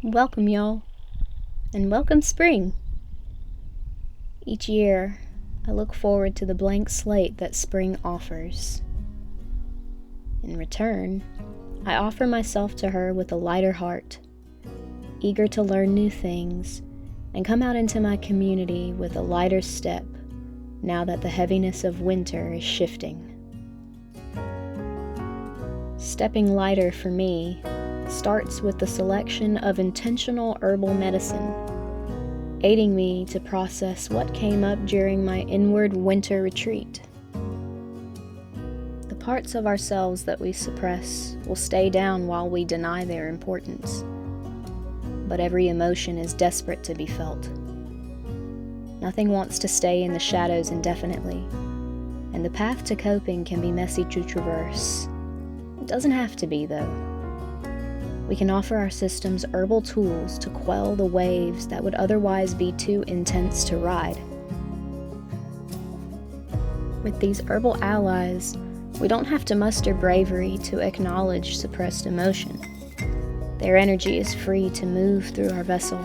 Welcome, y'all, and welcome spring. Each year, I look forward to the blank slate that spring offers. In return, I offer myself to her with a lighter heart, eager to learn new things and come out into my community with a lighter step now that the heaviness of winter is shifting. Stepping lighter for me starts with the selection of intentional herbal medicine, aiding me to process what came up during my inward winter retreat. The parts of ourselves that we suppress will stay down while we deny their importance, but every emotion is desperate to be felt. Nothing wants to stay in the shadows indefinitely, and the path to coping can be messy to traverse. It doesn't have to be, though. We can offer our systems herbal tools to quell the waves that would otherwise be too intense to ride. With these herbal allies, we don't have to muster bravery to acknowledge suppressed emotion. Their energy is free to move through our vessel,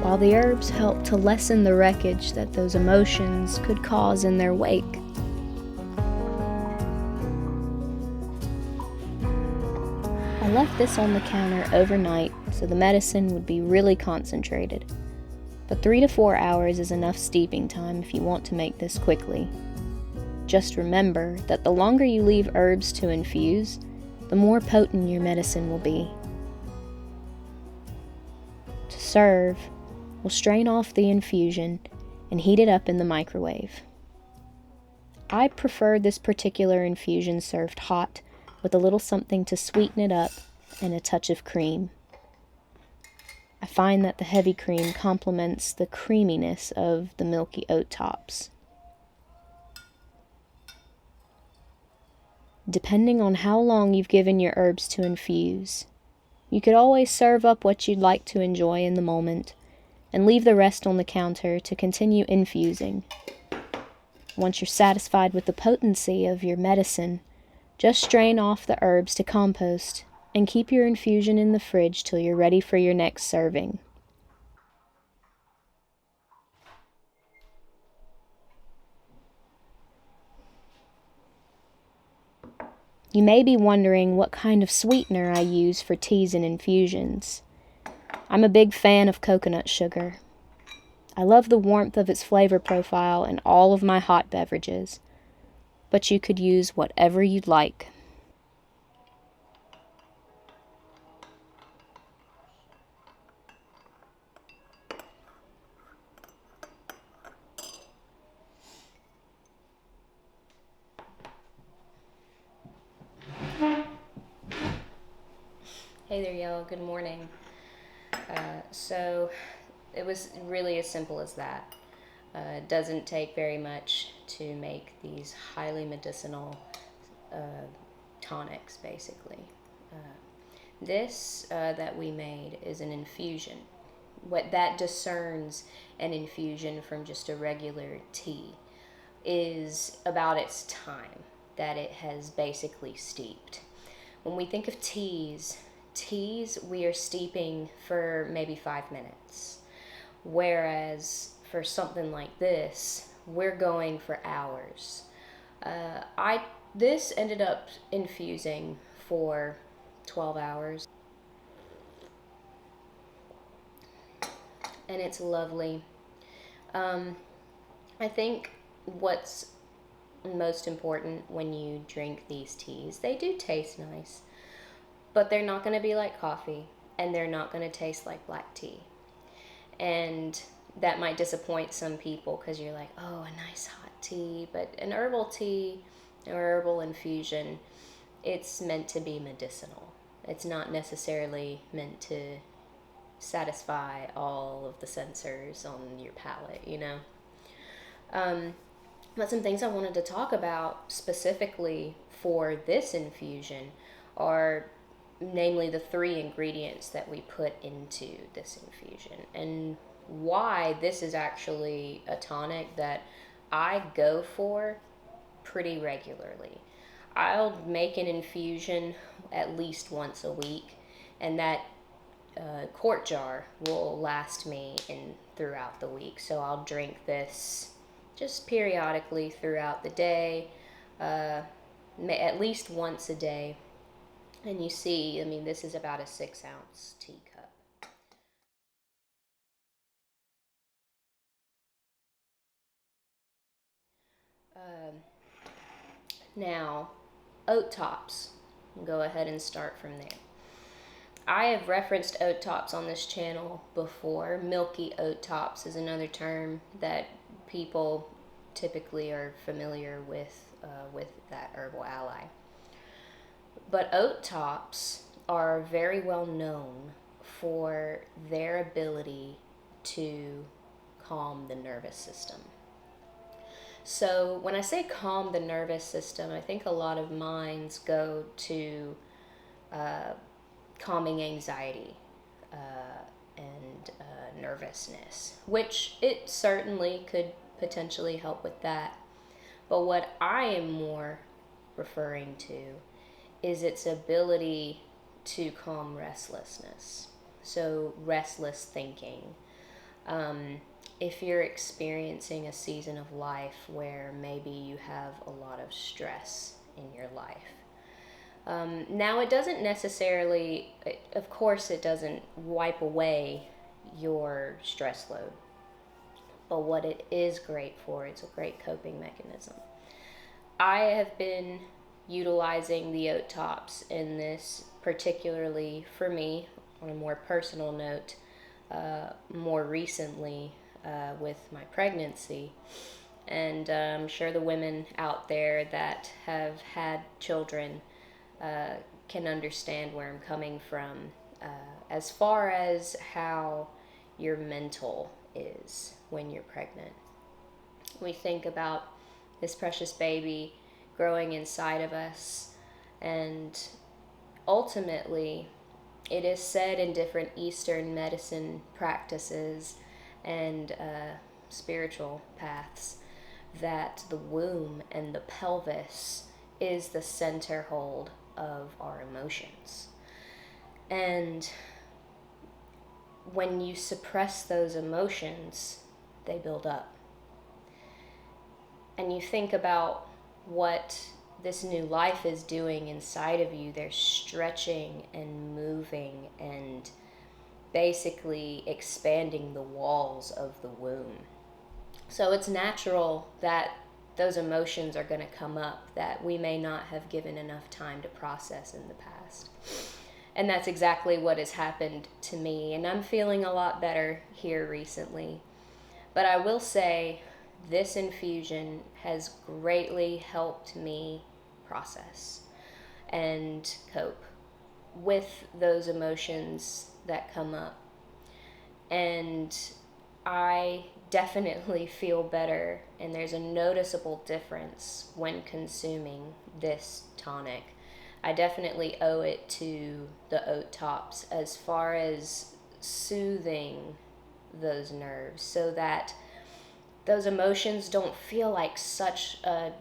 while the herbs help to lessen the wreckage that those emotions could cause in their wake. I left this on the counter overnight so the medicine would be really concentrated, but 3 to 4 hours is enough steeping time if you want to make this quickly. Just remember that the longer you leave herbs to infuse, the more potent your medicine will be. To serve, we'll strain off the infusion and heat it up in the microwave. I prefer this particular infusion served hot, with a little something to sweeten it up and a touch of cream. I find that the heavy cream complements the creaminess of the milky Oat Tops. Depending on how long you've given your herbs to infuse, you could always serve up what you'd like to enjoy in the moment and leave the rest on the counter to continue infusing. Once you're satisfied with the potency of your medicine, just strain off the herbs to compost and keep your infusion in the fridge till you're ready for your next serving. You may be wondering what kind of sweetener I use for teas and infusions. I'm a big fan of coconut sugar. I love the warmth of its flavor profile in all of my hot beverages, but you could use whatever you'd like. Hey there, y'all. Good morning. So it was really as simple as that. It doesn't take very much to make these highly medicinal tonics, basically. This that we made is an infusion. What that discerns an infusion from just a regular tea is about its time that it has basically steeped. When we think of teas we are steeping for maybe 5 minutes, whereas for something like this we're going for hours. This ended up infusing for 12 hours, and it's lovely. I think what's most important when you drink these teas, they do taste nice, but they're not going to be like coffee, and they're not going to taste like black tea. And that might disappoint some people because you're like, oh, a nice hot tea. But an herbal tea or herbal infusion, it's meant to be medicinal. It's not necessarily meant to satisfy all of the sensors on your palate, you know? But some things I wanted to talk about specifically for this infusion are namely the 3 ingredients that we put into this infusion, and why this is actually a tonic that I go for pretty regularly. I'll make an infusion at least once a week, and that quart jar will last me throughout the week. So I'll drink this just periodically throughout the day, at least once a day. And you see, I mean, this is about a 6-ounce teacup. Now, Oat Tops. Go ahead and start from there. I have referenced Oat Tops on this channel before. Milky Oat Tops is another term that people typically are familiar with that herbal ally. But Oat Tops are very well known for their ability to calm the nervous system. So when I say calm the nervous system, I think a lot of minds go to calming anxiety and nervousness, which it certainly could potentially help with that. But what I am more referring to is its ability to calm restlessness. So restless thinking. If you're experiencing a season of life where maybe you have a lot of stress in your life. Now, it doesn't necessarily, of course, it doesn't wipe away your stress load. But what it is great for, it's a great coping mechanism. I have been utilizing the Oat Tops in this, particularly for me, on a more personal note, more recently with my pregnancy. And I'm sure the women out there that have had children can understand where I'm coming from as far as how your mental is when you're pregnant. We think about this precious baby growing inside of us, and ultimately it is said in different Eastern medicine practices and spiritual paths that the womb and the pelvis is the center hold of our emotions. And when you suppress those emotions, they build up. And you think about what this new life is doing inside of you. They're stretching and moving and basically expanding the walls of the womb. So it's natural that those emotions are going to come up that we may not have given enough time to process in the past. And that's exactly what has happened to me. And I'm feeling a lot better here recently. But I will say this infusion has greatly helped me process and cope with those emotions that come up. And I definitely feel better, and there's a noticeable difference when consuming this tonic. I definitely owe it to the Oat Tops as far as soothing those nerves so that those emotions don't feel like such a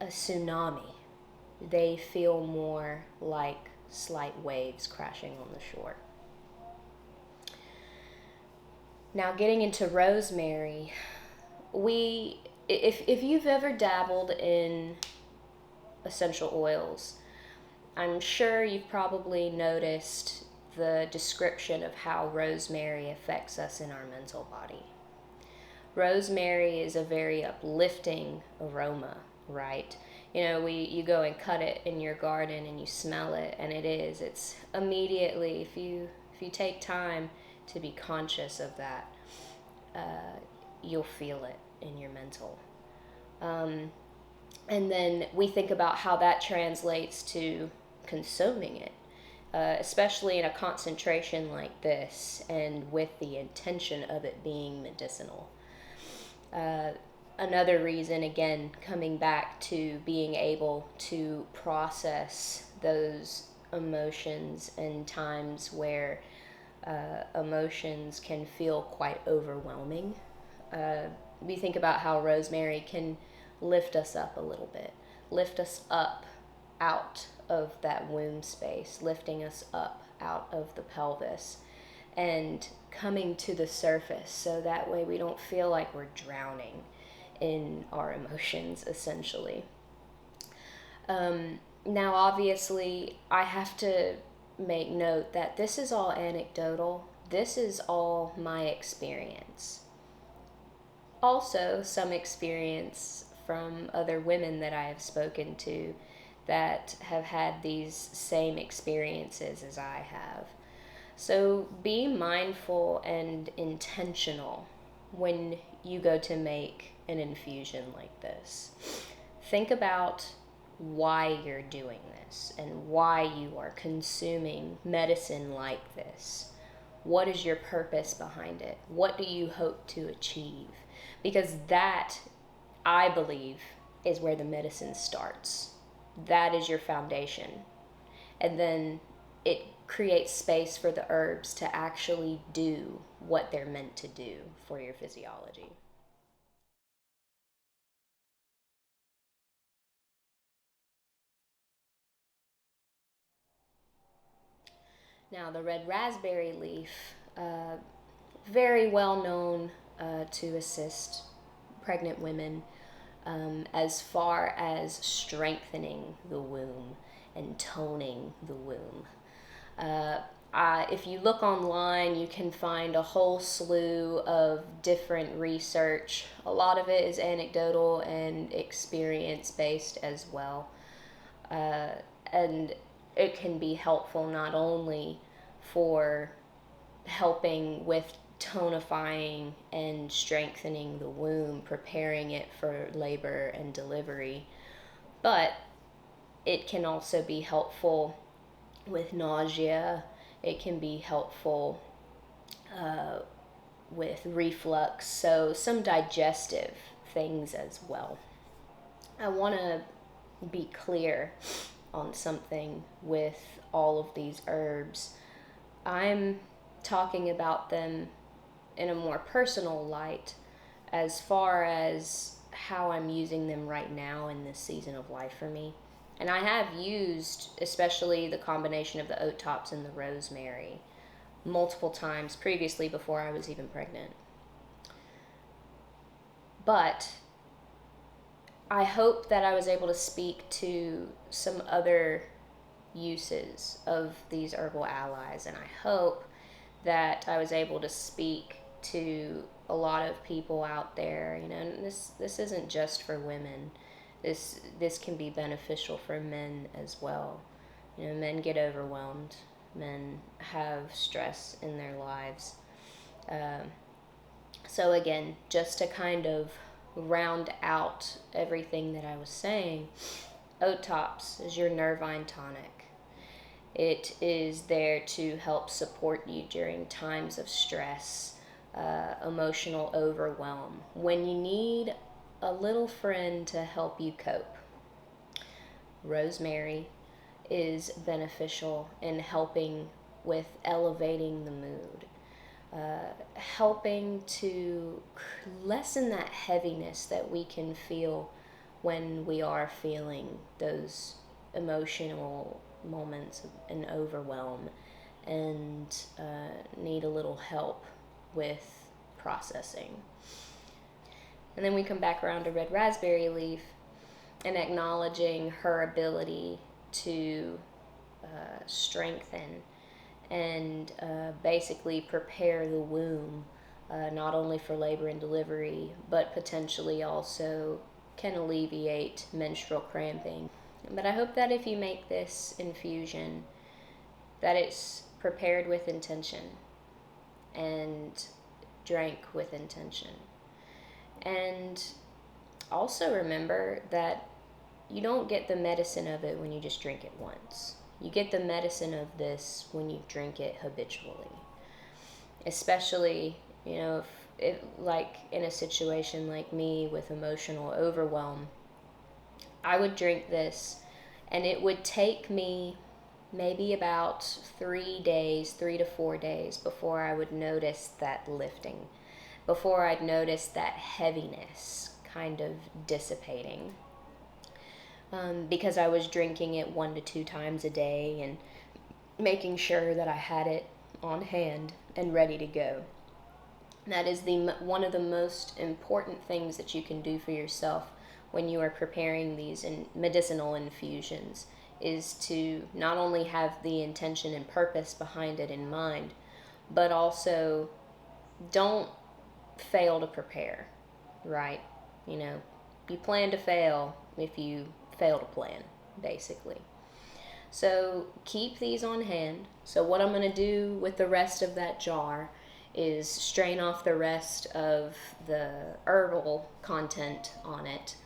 tsunami. They feel more like slight waves crashing on the shore. Now, getting into rosemary, if you've ever dabbled in essential oils, I'm sure you've probably noticed the description of how rosemary affects us in our mental body. Rosemary is a very uplifting aroma, right? You know, you go and cut it in your garden and you smell it, and it's immediately, if you take time to be conscious of that, you'll feel it in your mental. And then we think about how that translates to consuming it, especially in a concentration like this and with the intention of it being medicinal. Another reason, again, coming back to being able to process those emotions in times where emotions can feel quite overwhelming. We think about how rosemary can lift us up a little bit, lift us up out of that womb space, lifting us up out of the pelvis and coming to the surface, so that way we don't feel like we're drowning in our emotions, essentially. Now, obviously, I have to make note that this is all anecdotal. This is all my experience. Also, some experience from other women that I have spoken to that have had these same experiences as I have. So be mindful and intentional when you go to make an infusion like this. Think about why you're doing this and why you are consuming medicine like this. What is your purpose behind it? What do you hope to achieve? Because that, I believe, is where the medicine starts. That is your foundation. And then it creates space for the herbs to actually do what they're meant to do for your physiology. Now, the red raspberry leaf, very well known to assist pregnant women as far as strengthening the womb and toning the womb. If you look online, you can find a whole slew of different research. A lot of it is anecdotal and experience based as well. And it can be helpful not only for helping with tonifying and strengthening the womb, preparing it for labor and delivery, but it can also be helpful with nausea. It can be helpful with reflux, so some digestive things as well. I want to be clear on something with all of these herbs. I'm talking about them in a more personal light as far as how I'm using them right now in this season of life for me. And I have used especially the combination of the Oat Tops and the Rosemary multiple times previously before I was even pregnant. But I hope that I was able to speak to some other uses of these herbal allies, and I hope that I was able to speak to a lot of people out there. You know, this isn't just for women. This can be beneficial for men as well. You know, men get overwhelmed. Men have stress in their lives. So again, just to kind of round out everything that I was saying, Oat Tops is your nervine tonic. It is there to help support you during times of stress, emotional overwhelm, when you need a little friend to help you cope. Rosemary is beneficial in helping with elevating the mood, helping to lessen that heaviness that we can feel when we are feeling those emotional moments and overwhelm and need a little help with processing. And then we come back around to red raspberry leaf and acknowledging her ability to strengthen and basically prepare the womb, not only for labor and delivery, but potentially also can alleviate menstrual cramping. But I hope that if you make this infusion, that it's prepared with intention and drank with intention. And also remember that you don't get the medicine of it when you just drink it once. You get the medicine of this when you drink it habitually. Especially, you know, if like in a situation like me with emotional overwhelm, I would drink this and it would take me maybe about 3 to 4 days before I would notice that lifting, before I'd notice that heaviness kind of dissipating. because I was drinking it 1 to 2 times a day and making sure that I had it on hand and ready to go. That is one of the most important things that you can do for yourself when you are preparing these medicinal infusions, is to not only have the intention and purpose behind it in mind, but also don't fail to prepare, right? You know, you plan to fail if you fail to plan, basically. So keep these on hand. So what I'm going to do with the rest of that jar is strain off the rest of the herbal content on it,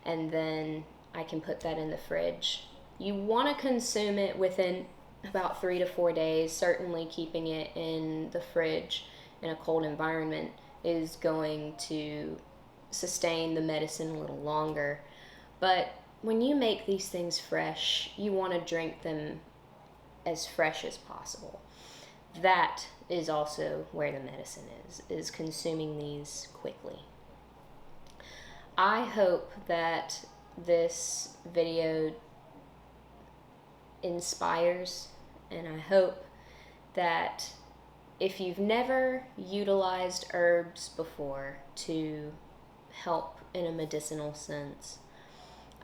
and then I can put that in the fridge. You want to consume it within about 3 to 4 days. Certainly keeping it in the fridge in a cold environment is going to sustain the medicine a little longer. But when you make these things fresh, you want to drink them as fresh as possible. That is also where the medicine is consuming these quickly. I hope that this video inspires, and I hope that if you've never utilized herbs before to help in a medicinal sense,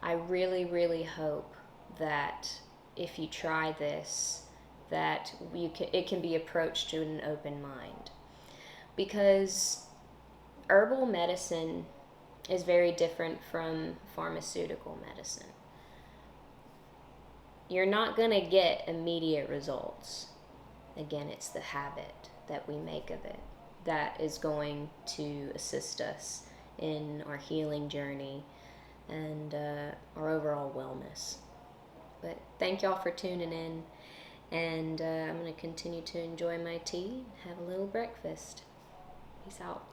I really, really hope that if you try this, that it can be approached to an open mind. Because herbal medicine is very different from pharmaceutical medicine. You're not going to get immediate results. Again, it's the habit that we make of it that is going to assist us in our healing journey and our overall wellness. But thank y'all for tuning in, and I'm going to continue to enjoy my tea and have a little breakfast. Peace out.